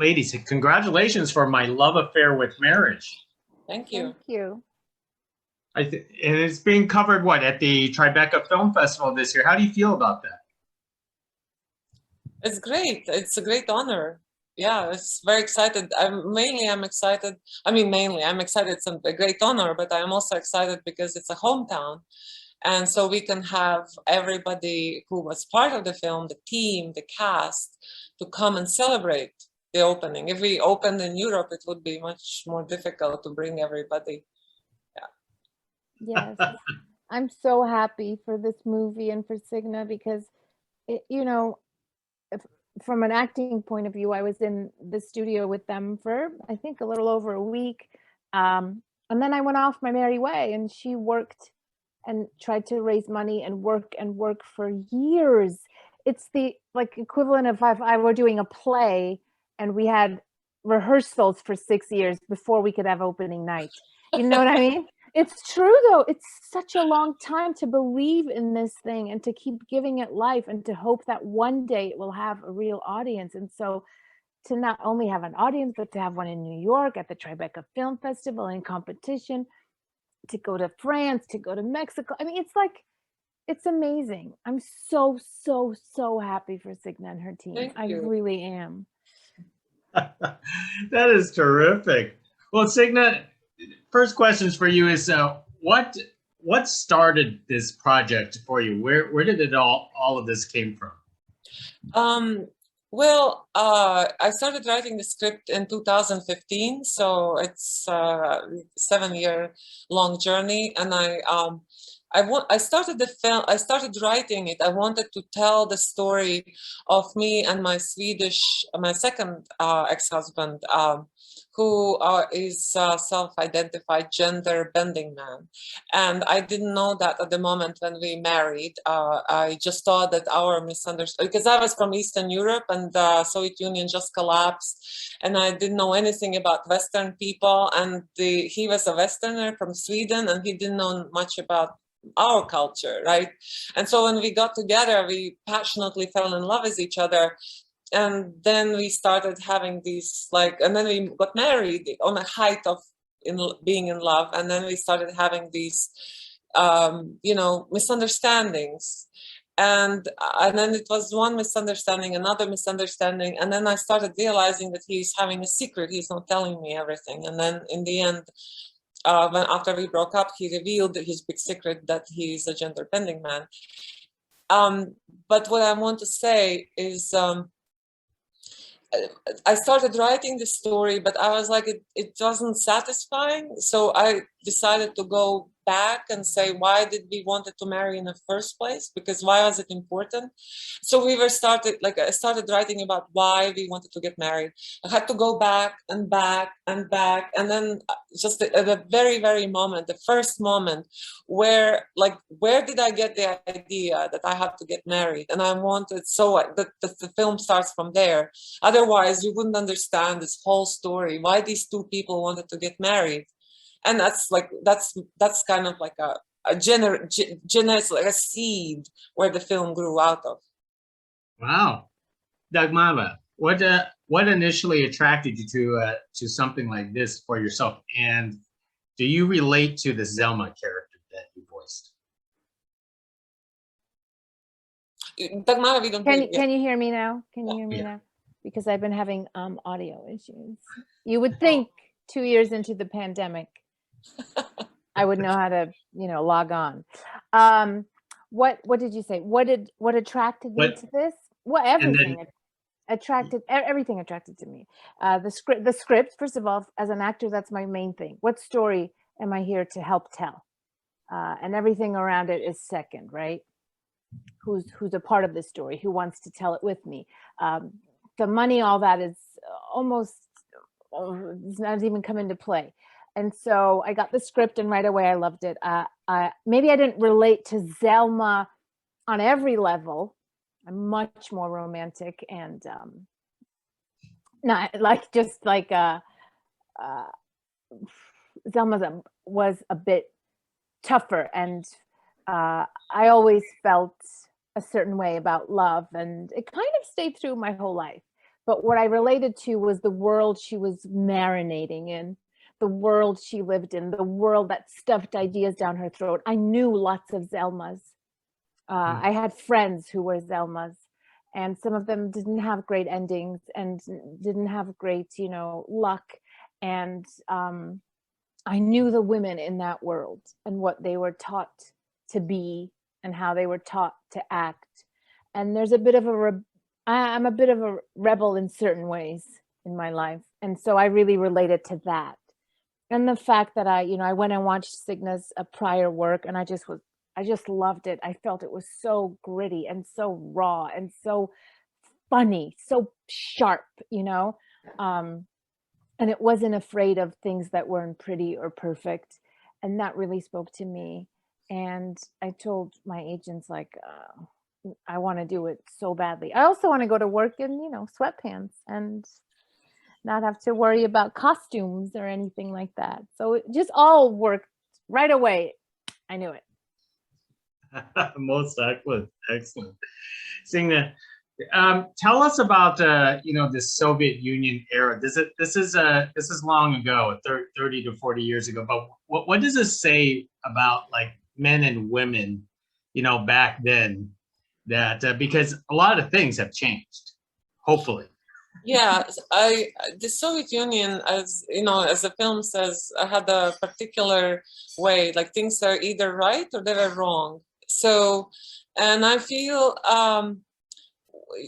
ladies, congratulations for My Love Affair with Marriage. Thank you. Thank you. And it's being covered, what, at the Tribeca Film Festival this year. How do you feel about that? It's great. It's a great honor. Yeah, it's very excited. I'm excited. I'm excited. It's a great honor, but I'm also excited because it's a hometown. And so we can have everybody who was part of the film, the team, the cast, to come and celebrate the opening. If we opened in Europe, it would be much more difficult to bring everybody. Yes, I'm so happy for this movie and for Signe because, from an acting point of view, I was in the studio with them for, I think, a little over a week. And then I went off my merry way, and she worked and tried to raise money and work for years. It's the equivalent of if I were doing a play and we had rehearsals for 6 years before we could have opening night. You know what I mean? It's true, though. It's such a long time to believe in this thing and to keep giving it life and to hope that one day it will have a real audience. And so to not only have an audience, but to have one in New York at the Tribeca Film Festival in competition, to go to France, to go to Mexico. I mean, it's amazing. I'm so, so, so happy for Signe and her team. I really am. That is terrific. Well, Signe, first questions for you is what started this project for you? Where did it all of this came from? Well, I started writing the script in 2015, so it's a 7-year-long journey, and I started the film. I started writing it. I wanted to tell the story of me and my second ex-husband, who is a self-identified gender-bending man. And I didn't know that at the moment when we married. I just thought that our misunderstanding, because I was from Eastern Europe and the Soviet Union just collapsed, and I didn't know anything about Western people. And he was a Westerner from Sweden, and he didn't know much about our culture, right? And so when we got together, we passionately fell in love with each other. And then we started having these and then we got married on the height of being in love. And then we started having these, misunderstandings. And then it was one misunderstanding, another misunderstanding. And then I started realizing that he's having a secret. He's not telling me everything. And then in the end, after we broke up, he revealed his big secret that he's a gender bending man. But what I want to say is, I started writing the story, but I was like, it wasn't satisfying. So I decided to go back and say, why did we wanted to marry in the first place? Because why was it important? So I started writing about why we wanted to get married. I had to go back and back and back. And then just at the very, very moment, the first moment where did I get the idea that I have to get married? And I wanted, that the film starts from there. Otherwise, you wouldn't understand this whole story, why these two people wanted to get married. And that's kind of like a genesis, like a seed where the film grew out of. Wow, Dagmara, what initially attracted you to something like this for yourself, and do you relate to the Zelma character that you voiced? Dagmara, we don't. Can you hear me now? Can you hear me now? Because I've been having audio issues. You would think 2 years into the pandemic, I would know how to, log on. What did you say? What attracted me to this? Well, everything attracted to me. The script, first of all, as an actor, that's my main thing. What story am I here to help tell? And everything around it is second, right? Who's a part of the story? Who wants to tell it with me? The money, all that is almost does not even come into play. And so I got the script, and right away I loved it. Maybe I didn't relate to Zelma on every level. I'm much more romantic and not Zelma was a bit tougher, and I always felt a certain way about love, and it kind of stayed through my whole life. But what I related to was the world she was marinating in, the world she lived in, the world that stuffed ideas down her throat. I knew lots of Zelmas. I had friends who were Zelmas, and some of them didn't have great endings and didn't have great, luck. And I knew the women in that world and what they were taught to be and how they were taught to act. And there's a bit of I'm a bit of a rebel in certain ways in my life. And so I really related to that. And the fact that I went and watched Signe's prior work, and I just loved it. I felt it was so gritty and so raw and so funny, so sharp, and it wasn't afraid of things that weren't pretty or perfect. And that really spoke to me. And I told my agents, like, I want to do it so badly. I also want to go to work in, sweatpants and not have to worry about costumes or anything like that. So it just all worked right away. I knew it. Most excellent. Signe, tell us about the Soviet Union era. This is long ago, 30 to 40 years ago. But what does this say about like men and women, back then? That because a lot of things have changed, hopefully. Yeah, the Soviet Union, as as the film says, had a particular way, like things are either right or they were wrong. So, and I feel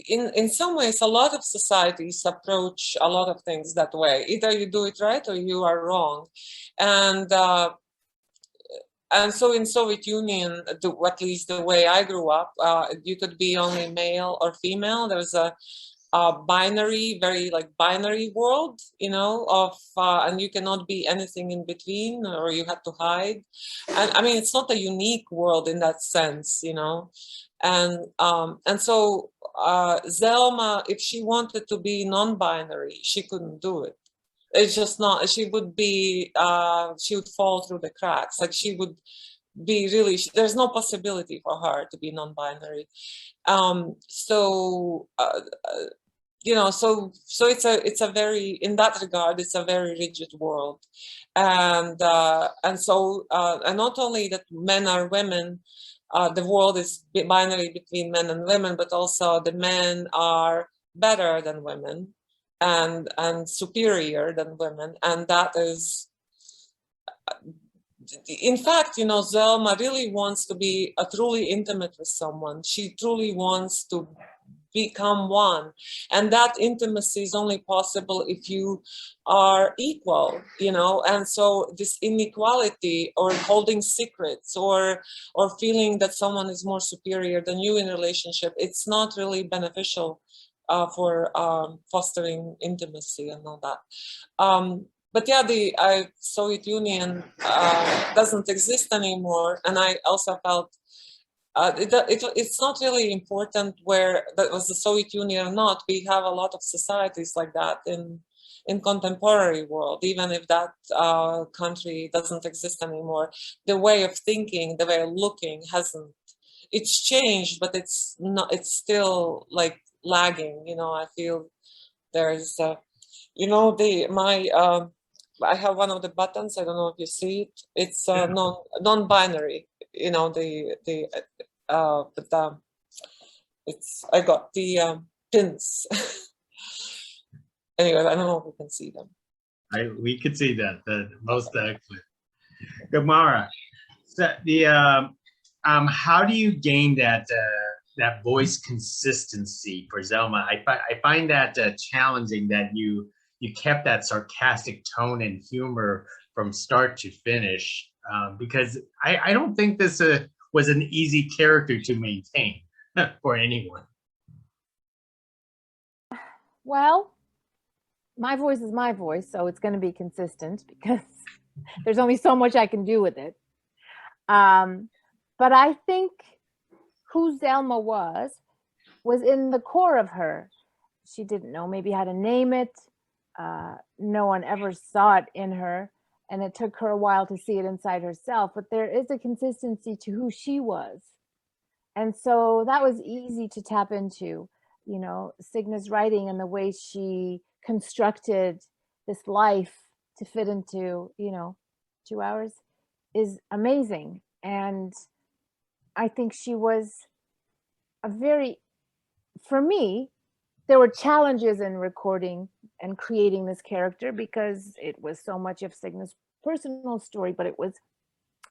in some ways, a lot of societies approach a lot of things that way. Either you do it right or you are wrong. And so in Soviet Union, at least the way I grew up, you could be only male or female. There was a binary, very like binary world, and you cannot be anything in between, or you had to hide. And I mean, it's not a unique world in that sense, And so Zelma, if she wanted to be non-binary, she couldn't do it. It's just not, she would fall through the cracks. Like she would be really, there's no possibility for her to be non-binary. So it's a very, in that regard, it's a very rigid world. And so not only that men are women, the world is binary between men and women, but also the men are better than women and superior than women. And that is, in fact, Zelma really wants to be truly intimate with someone. She truly wants to become one. And that intimacy is only possible if you are equal, and so this inequality or holding secrets or feeling that someone is more superior than you in a relationship, it's not really beneficial for fostering intimacy and all that. But yeah, the Soviet Union doesn't exist anymore. And I also felt it's not really important where that was the Soviet Union or not. We have a lot of societies like that in contemporary world, even if that country doesn't exist anymore. The way of thinking, the way of looking it's changed, but it's not, it's still like lagging. I feel there's I have one of the buttons. I don't know if you see it. It's non-binary. I got the pins. Anyway, I don't know if we can see them. We could see that. Most excellent. Dagmara, so how do you gain that voice consistency for Zelma? I find that challenging that you kept that sarcastic tone and humor from start to finish, because I don't think this was an easy character to maintain for anyone. Well, my voice is my voice, so it's going to be consistent because there's only so much I can do with it. But I think who Zelma was in the core of her. She didn't know maybe how to name it. No one ever saw it in her, and it took her a while to see it inside herself. But there is a consistency to who she was. And so that was easy to tap into. you know, Signe's writing and the way she constructed this life to fit into, you know, 2 hours is amazing. And I think she was a very, for me, there were challenges in recording and creating this character because it was so much of Signe's personal story, but it was,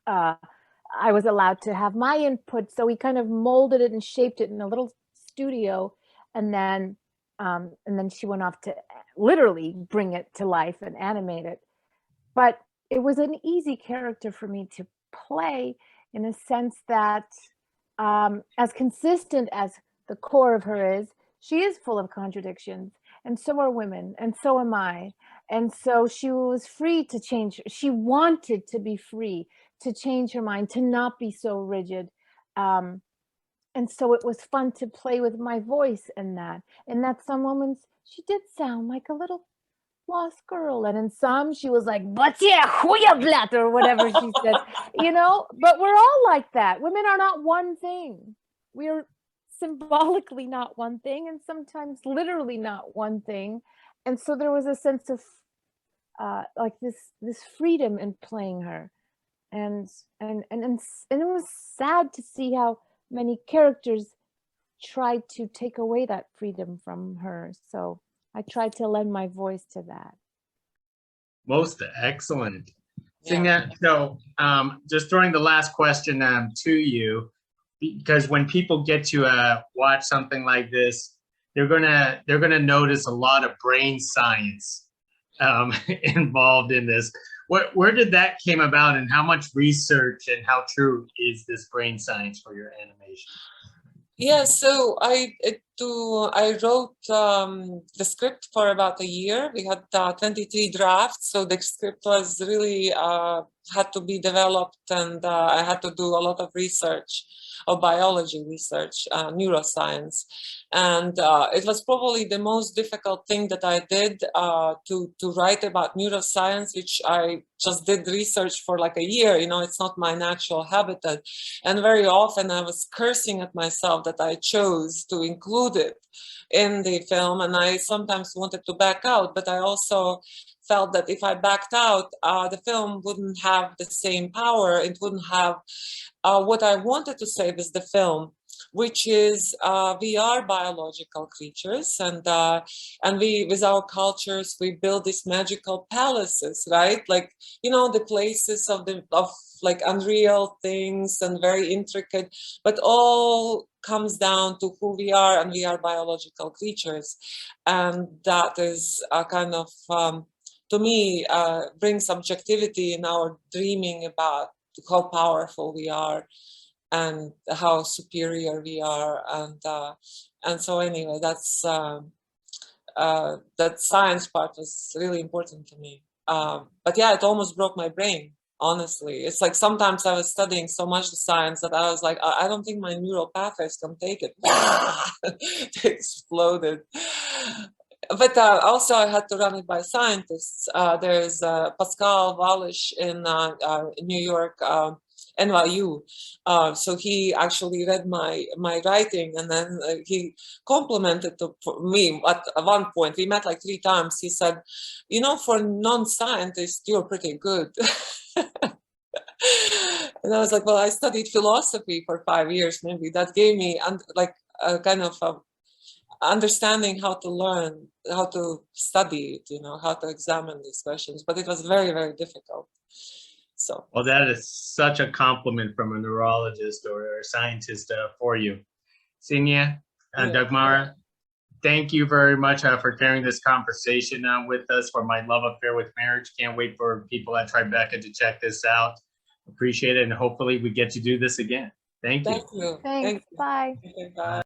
I was allowed to have my input. So we kind of molded it and shaped it in a little studio. And then she went off to literally bring it to life and animate it. But it was an easy character for me to play in a sense that as consistent as the core of her is, she is full of contradictions, and so are women, and so am I. And so she was free to change. She wanted to be free, to change her mind, to not be so rigid. And so it was fun to play with my voice in that. And that some moments she did sound like a little lost girl, and in some she was like, but yeah, blatt, or whatever she said, you know. But we're all like that. Women are not one thing. We're symbolically not one thing, and sometimes literally not one thing. And so there was a sense of like this freedom in playing her, and it was sad to see how many characters tried to take away that freedom from her. So I tried to lend my voice to that. Most excellent. Yeah. Signe, so just throwing the last question to you, because when people get to watch something like this, they're gonna notice a lot of brain science involved in this. Where did that came about, and how much research and how true is this brain science for your animation? Yeah, so I wrote the script for about a year. We had 23 drafts, so the script was really had to be developed, and I had to do a lot of research, of biology research, neuroscience, and it was probably the most difficult thing that I did to write about neuroscience, which I just did research for like a year. You know, it's not my natural habitat, and very often I was cursing at myself that I chose to include it in the film, and I sometimes wanted to back out, but I also felt that if I backed out, the film wouldn't have the same power. It wouldn't have what I wanted to say with the film, which is we are biological creatures, and we, with our cultures, we build these magical palaces, right? Like, you know, the places of like unreal things and very intricate, but all comes down to who we are, and we are biological creatures, and that is a kind of to me brings objectivity in our dreaming about how powerful we are and how superior we are, and so anyway, that's that science part was really important to me. But yeah, it almost broke my brain, honestly. It's like sometimes I was studying so much the science that I was like, I don't think my neural pathways can take it. It exploded. But also I had to run it by scientists. There's Pascal Wallisch in New York, NYU. So he actually read my writing, and then he complimented me at one point. We met like 3 times. He said, you know, for non-scientists, you're pretty good. And I was like, well, I studied philosophy for 5 years. Maybe that gave me like a kind of understanding how to learn, how to study it, you know, how to examine these questions. But it was very, very difficult. So, well, that is such a compliment from a neurologist or a scientist for you. Signe and Dagmara, thank you very much for carrying this conversation with us for My Love Affair with Marriage. Can't wait for people at Tribeca to check this out. Appreciate it, and hopefully we get to do this again. Thank you. Thank you. Thanks. Bye. Bye.